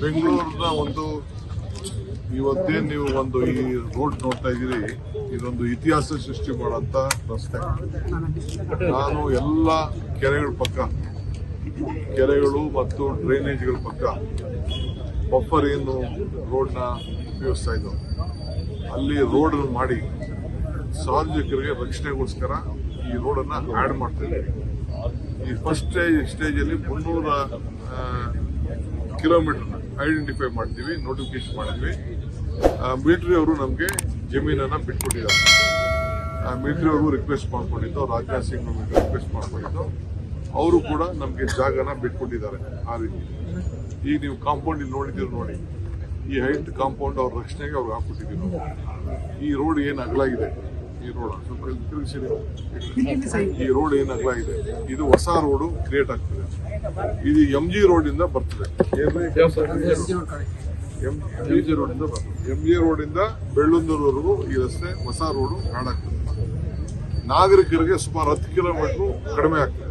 ಬೆಂಗಳೂರಿನ ಒಂದು ಇವತ್ತೇನು ನೀವು ಒಂದು ಈ ರೋಡ್ ನೋಡ್ತಾ ಇದ್ದೀರಿ, ಇದೊಂದು ಇತಿಹಾಸ ಸೃಷ್ಟಿ ಮಾಡೋಂಥ ರಸ್ತೆ. ನಾನು ಎಲ್ಲ ಕೆರೆಗಳ ಪಕ್ಕ, ಕೆರೆಗಳು ಮತ್ತು ಡ್ರೈನೇಜ್ಗಳ ಪಕ್ಕ ಬಫರ್ ಏನು ರೋಡ್ನ ಉಪಯೋಗಿಸ್ತಾ ಇದ್ದೋ ಅಲ್ಲಿ ರೋಡ್ ಮಾಡಿ ಸಾರ್ವಜನಿಕರಿಗೆ ರಕ್ಷಣೆಗೋಸ್ಕರ ಈ ರೋಡನ್ನ ಆಡ್ ಮಾಡ್ತಾ ಇದ್ದೀವಿ. ಈ ಫಸ್ಟ್ ಸ್ಟೇಜಲ್ಲಿ 300 ಕಿಲೋಮೀಟರ್ನ ಐಡೆಂಟಿಫೈ ಮಾಡ್ತೀವಿ, ನೋಟಿಫಿಕೇಶನ್ ಮಾಡಿದ್ವಿ. ಮಿಲಿಟರಿ ಅವರು ನಮಗೆ ಜಮೀನನ್ನ ಬಿಟ್ಕೊಟ್ಟಿದ್ದಾರೆ. ಮಿಲಿಟರಿ ಅವರು ರಿಕ್ವೆಸ್ಟ್ ಮಾಡ್ಕೊಂಡಿದ್ದು, ರಾಜನಾಥ್ ಸಿಂಗ್ ರಿಕ್ವೆಸ್ಟ್ ಮಾಡ್ಕೊಂಡಿದ್ದು, ಅವರು ಕೂಡ ನಮಗೆ ಜಾಗನ ಬಿಟ್ಕೊಟ್ಟಿದ್ದಾರೆ. ಆ ರೀತಿ ಈಗ ನೀವು ಕಾಂಪೌಂಡ್ ಇಲ್ಲಿ ನೋಡಿದ್ದೀರಿ ನೋಡಿ, ಈ ಹೈಟ್ ಕಾಂಪೌಂಡ್ ಅವ್ರ ರಕ್ಷಣೆಗೆ ಅವ್ರಿಗೆ ಹಾಕ್ಬಿಟ್ಟಿದ್ದೀವಿ ನಾವು. ಈ ರೋಡ್ ಏನು ಅಗಲಾಗಿದೆ, ಈ ರೋಡ್ ಸ್ವಲ್ಪ ತಿರುಗಿಸಿದೆ, ಈ ರೋಡ್ ಏನು ಅಗಲಾಗಿದೆ, ಇದು ಹೊಸ ರೋಡು ಕ್ರಿಯೇಟ್ ಆಗ್ತದೆ. ಇದು MG ರೋಡಿಂದ ಬರ್ತದೆ, MG ರೋಡಿಂದ ಬರ್ತದೆ. MG ರೋಡಿಂದ ಬೆಳ್ಳಂದೂರ್ವರೆಗೂ ಈ ರಸ್ತೆ ಹೊಸ ರೋಡು ಹಾಳಾಗ್ತದೆ. ನಾಗರಿಕರಿಗೆ ಸುಮಾರು 10 ಕಿಲೋಮೀಟರ್ ಕಡಿಮೆ ಆಗ್ತದೆ.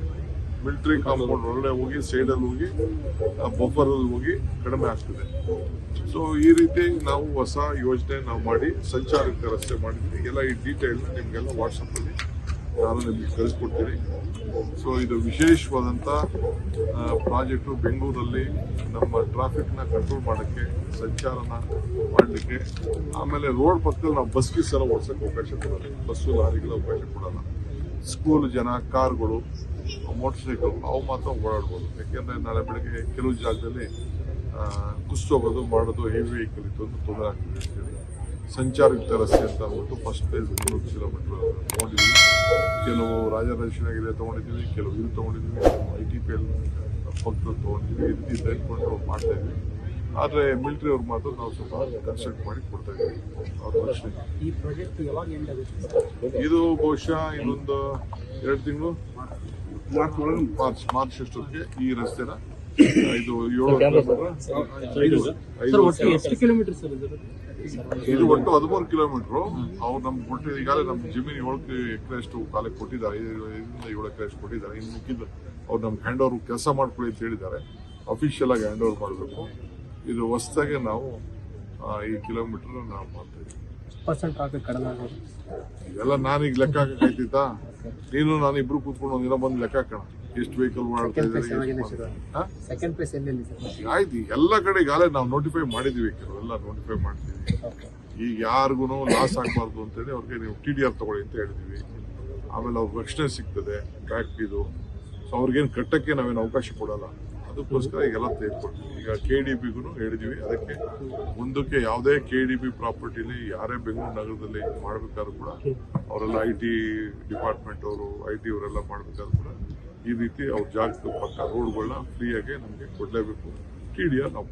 ಮಿಲಿಟರಿ ಕಾಂಪೌಂಡ್ ಒಳಗಡೆ ಹೋಗಿ, ಸೈಡಲ್ಲಿ ಹೋಗಿ, ಬಫರಲ್ಲಿ ಹೋಗಿ ಕಡಿಮೆ ಆಗ್ತದೆ. ಸೊ ಈ ರೀತಿ ನಾವು ಹೊಸ ಯೋಜನೆ ನಾವು ಮಾಡಿ ಸಂಚಾರಕ್ಕೆ ರಸ್ತೆ ಮಾಡಿದ್ವಿ. ಎಲ್ಲ ಈ ಡೀಟೇಲ್ನ ನಿಮಗೆಲ್ಲ ವಾಟ್ಸಪ್ಪಲ್ಲಿ ನಾನು ನಿಮಗೆ ಕಳಿಸ್ಕೊಡ್ತೀನಿ. ಸೊ ಇದು ವಿಶೇಷವಾದಂಥ ಪ್ರಾಜೆಕ್ಟು. ಬೆಂಗಳೂರಲ್ಲಿ ನಮ್ಮ ಟ್ರಾಫಿಕ್ನ ಕಂಟ್ರೋಲ್ ಮಾಡೋಕ್ಕೆ, ಸಂಚಾರನ ಮಾಡಲಿಕ್ಕೆ, ಆಮೇಲೆ ರೋಡ್ ಪಕ್ಕದಲ್ಲಿ ನಾವು ಬಸ್ ಎಲ್ಲ ಓಡಿಸೋಕ್ಕೆ ಅವಕಾಶ ಕೊಡೋಲ್ಲ, ಬಸ್ಸು ಲಾರಿಗಳ ಅವಕಾಶ ಕೊಡೋಲ್ಲ. ಸ್ಕೂಲ್ ಜನ, ಕಾರ್ಗಳು, ಮೋಟರ್ ಸೈಕಲ್ ಅವು ಮಾತ್ರ ಓಡಾಡ್ಬೋದು. ಯಾಕೆಂದರೆ ನಾಳೆ ಬೆಳಗ್ಗೆ ಕೆಲವು ಜಾಗದಲ್ಲಿ ಕುಸಿದೋಗೋದು ಮಾಡೋದು, ಹೆವಿ ವೆಹಿಕಲ್ ಇತ್ತು ಅಂತ ತೊಂದರೆ ಆಗ್ತದೆ ಅಂತೇಳಿ ಸಂಚಾರಯುಕ್ತ ರಸ್ತೆ ಅಂತ ಅಂದ್ಬಿಟ್ಟು ಫಸ್ಟ್ ಫೇಸ್ 300 ಕಿಲೋಮೀಟರ್ ತೊಗೊಂಡಿದ್ವಿ. ಕೆಲವು ರಾಜರಾಜೇಶ್ವರಿಯಾಗಿದೆ ತೊಗೊಂಡಿದ್ದೀವಿ, ಕೆಲವು ಇದು ತೊಗೊಂಡಿದ್ವಿ, ಕೆಲವು ITPL ಪಕ್ಕದಲ್ಲಿ ತೊಗೊಂಡಿದ್ವಿ. ಈ ರೀತಿ ತೆಗೆದುಕೊಂಡು ಮಾಡ್ತಾ ಇದ್ವಿ. ಆದರೆ ಮಿಲಿಟರಿ ಅವ್ರಿಗೆ ಮಾತ್ರ ನಾವು ಸ್ವಲ್ಪ ಕನ್ಸ್ಟ್ರಕ್ಟ್ ಮಾಡಿ ಕೊಡ್ತಾ ಇದ್ದೀವಿ ಅವ್ರ ರಕ್ಷಣೆ. ಇದು ಬಹುಶಃ ಇನ್ನೊಂದು 2 ತಿಂಗಳು, ಮಾರ್ಚ್ ಅಷ್ಟೊತ್ತಿಗೆ ಈ ರಸ್ತೆನ ಇದು 7 ಕಿಲೋಮೀಟರ್ ಇದು ಒಟ್ಟು 13 ಕಿಲೋಮೀಟರ್. ಅವ್ರು ನಮ್ಗೆ ಕೊಟ್ಟಿದ್ದು ಈಗಾಗಲೇ ನಮ್ಮ ಜಮೀನು 7 ಎಕರೆ ಅಷ್ಟು ಕಾಲಕ್ಕೆ ಕೊಟ್ಟಿದ್ದಾರೆ, 5 7 ಎಕರೆ ಅಷ್ಟು ಕೊಟ್ಟಿದ್ದಾರೆ. ಇನ್ನು ಮುಗಿದ ಅವ್ರು ನಮ್ಗೆ ಹ್ಯಾಂಡ್ ಓವರ್ ಕೆಲಸ ಮಾಡ್ಕೊಳ್ಳಿ ಅಂತ ಹೇಳಿದ್ದಾರೆ. ಅಫಿಷಿಯಲ್ ಆಗಿ ಹ್ಯಾಂಡ್ ಓವರ್ ಮಾಡಬೇಕು. ಇದು ಹೊಸದಾಗೆ ನಾವು ಈ ಕಿಲೋಮೀಟರ್ ನಾವು ಮಾಡ್ತಾ ಇದ್ದೀವಿ. ಇದೆಲ್ಲ ನಾನೀಗ ಲೆಕ್ಕ ಹಾಕೈತಿತ್ತಾ, ನೀನು ನಾನು ಇಬ್ರು ಕೂತ್ಕೊಂಡು ಒಂದಿನ ಬಂದು ಲೆಕ್ಕ ಹಾಕೋಣ, ಎಷ್ಟು ವೆಹಿಕಲ್ ಮಾಡ್ತಾ ಇದ್ದಾರೆ. ಆಯ್ತು, ಎಲ್ಲ ಕಡೆ ಈಗಾಗಲೇ ನಾವು ನೋಟಿಫೈ ಮಾಡಿದೀವಿ, ಕೆಲವೆಲ್ಲ ನೋಟಿಫೈ ಮಾಡ್ತೀವಿ. ಈಗ ಯಾರಿಗೂ ಲಾಸ್ ಆಗಬಾರ್ದು ಅಂತೇಳಿ ಅವ್ರಿಗೆ ನೀವು TDR ತಗೊಳ್ಳಿ ಅಂತ ಹೇಳಿದೀವಿ. ಆಮೇಲೆ ಅವ್ರಿಗೆ ರಕ್ಷಣೆ ಸಿಗ್ತದೆ ಬ್ಯಾಕ್ ಇದು. ಸೊ ಅವ್ರಿಗೇನು ಕಟ್ಟಕ್ಕೆ ನಾವೇನು ಅವಕಾಶ ಕೊಡಲ್ಲ. ಅದಕ್ಕೋಸ್ಕರ ಈಗೆಲ್ಲ ತೆಗೆದುಕೊಡ್ತೀವಿ. ಈಗ KDBಗೂ ಹೇಳಿದೀವಿ. ಅದಕ್ಕೆ ಮುಂದಕ್ಕೆ ಯಾವುದೇ KDB ಪ್ರಾಪರ್ಟಿಲಿ ಯಾರೇ ಬೆಂಗಳೂರು ನಗರದಲ್ಲಿ ಮಾಡಬೇಕಾದ್ರೂ ಕೂಡ ಅವರೆಲ್ಲ IT ಡಿಪಾರ್ಟ್ಮೆಂಟ್ ಅವರು, IT ಅವರೆಲ್ಲ ಮಾಡಬೇಕಾದ್ರೂ ಕೂಡ ಈ ರೀತಿ ಅವ್ರ ಜಾಗದ ಪಕ್ಕ ರೋಡ್ಗಳನ್ನ ಫ್ರೀಯಾಗಿ ನಮಗೆ ಕೊಡಲೇಬೇಕು. TDR ನಾವು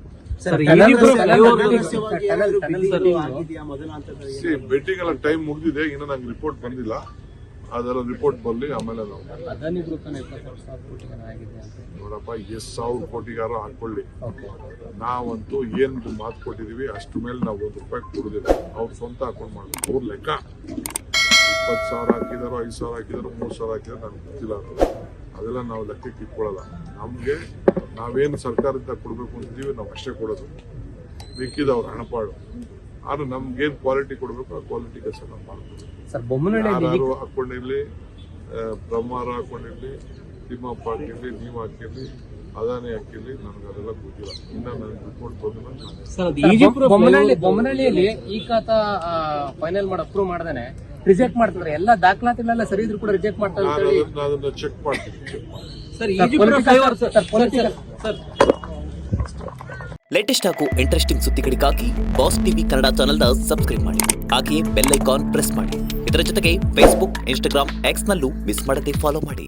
ಬೆಟ್ಟಿಂಗ್ ಎಲ್ಲ ಟೈಮ್ ಮುಗಿದಿದೆ, ಇನ್ನು ನಂಗೆ ರಿಪೋರ್ಟ್ ಬಂದಿಲ್ಲ. ಅದೆಲ್ಲ ರಿಪೋರ್ಟ್ ಬರಲಿ, ಆಮೇಲೆ ನಾವು ನೋಡಪ್ಪ 10,000 ಕೋಟಿಗಾರ ಹಾಕೊಳ್ಳಿ. ನಾವಂತೂ ಏನ್ ಮಾತು ಕೊಟ್ಟಿದೀವಿ ಅಷ್ಟು ಮೇಲೆ ನಾವು ₹1 ಕೊಡುದಿಲ್ಲ. ಅವ್ರು ಸ್ವಂತ ಹಾಕೊಂಡು ಮಾಡ್ಬೇಕು. ಅವ್ರ ಲೆಕ್ಕ 20,000 ಹಾಕಿದಾರೋ, 5,000 ಹಾಕಿದಾರೋ, 3,000 ಹಾಕಿದಾರೋ ನನಗೆ ಗೊತ್ತಿಲ್ಲ. ಅದೆಲ್ಲ ನಾವು ಲೆಕ್ಕಕ್ಕೆ ಇಟ್ಕೊಳ್ಳಲ್ಲ. ನಮಗೆ ನಾವೇನು ಸರ್ಕಾರದಿಂದ ಕೊಡಬೇಕು ಅಂತಿದ್ದೀವಿ ನಾವು ಅಷ್ಟೇ ಕೊಡೋದು. ಮಿಕ್ಕಿದ ಅವ್ರ ಹಣಪಾಡು. ಆದ್ರೆ ನಮ್ಗೇನು ಕ್ವಾಲಿಟಿ ಕೊಡಬೇಕು ಆ ಕ್ವಾಲಿಟಿ ಕೆಲಸ ನಾವು ಮಾಡ್ತೀವಿ. ಯಾರು ಹಾಕೊಂಡಿರ್ಲಿ, ಬ್ರಹ್ಮಾರ ಹಾಕೊಂಡಿರ್ಲಿ, ತಿಮ್ಮಪ್ಪ ಹಾಕಿರ್ಲಿ, ನೀವು ಹಾಕಿರ್ಲಿ, ಅದಾನಿ ಹಾಕಿರ್ಲಿ, ನನಗೆ ಅದೆಲ್ಲ ಗೊತ್ತಿಲ್ಲ. ಇನ್ನ ನನಗೆ ರಿಪೋರ್ಟ್ ಬೊಮ್ಮನಹಳ್ಳಿಯಲ್ಲಿ ಈ ಖಾತ ಫೈನಲ್ ಮಾಡಿ ಅಪ್ರೂವ್ ಮಾಡ್ದೇನೆ ರಿಜೆಕ್ಟ್ ಮಾಡ್ತಿದ್ರೆ ಎಲ್ಲ ದಾಖಲಾತಿಗಳೆಲ್ಲ ಸರಿ ಇದ್ರು ಕೂಡ ರಿಜೆಕ್ಟ್ ಮಾಡ್ತಾರೆ. ಅದನ್ನ ಚೆಕ್ ಮಾಡ್ತೀನಿ. ಲೇಟೆಸ್ಟ್ ಹಾಗೂ ಇಂಟ್ರೆಸ್ಟಿಂಗ್ ಸುದ್ದಿಗಳಿಗಾಗಿ ಬಾಸ್ ಟಿವಿ ಕನ್ನಡ ಚಾನೆಲ್ನ ಸಬ್ಸ್ಕ್ರೈಬ್ ಮಾಡಿ. ಹಾಗೆಯೇ ಬೆಲ್ ಐಕಾನ್ ಪ್ರೆಸ್ ಮಾಡಿ. ಇದರ ಜೊತೆಗೆ ಫೇಸ್ಬುಕ್, ಇನ್ಸ್ಟಾಗ್ರಾಮ್, X ನಲ್ಲೂ ಮಿಸ್ ಮಾಡದೆ ಫಾಲೋ ಮಾಡಿ.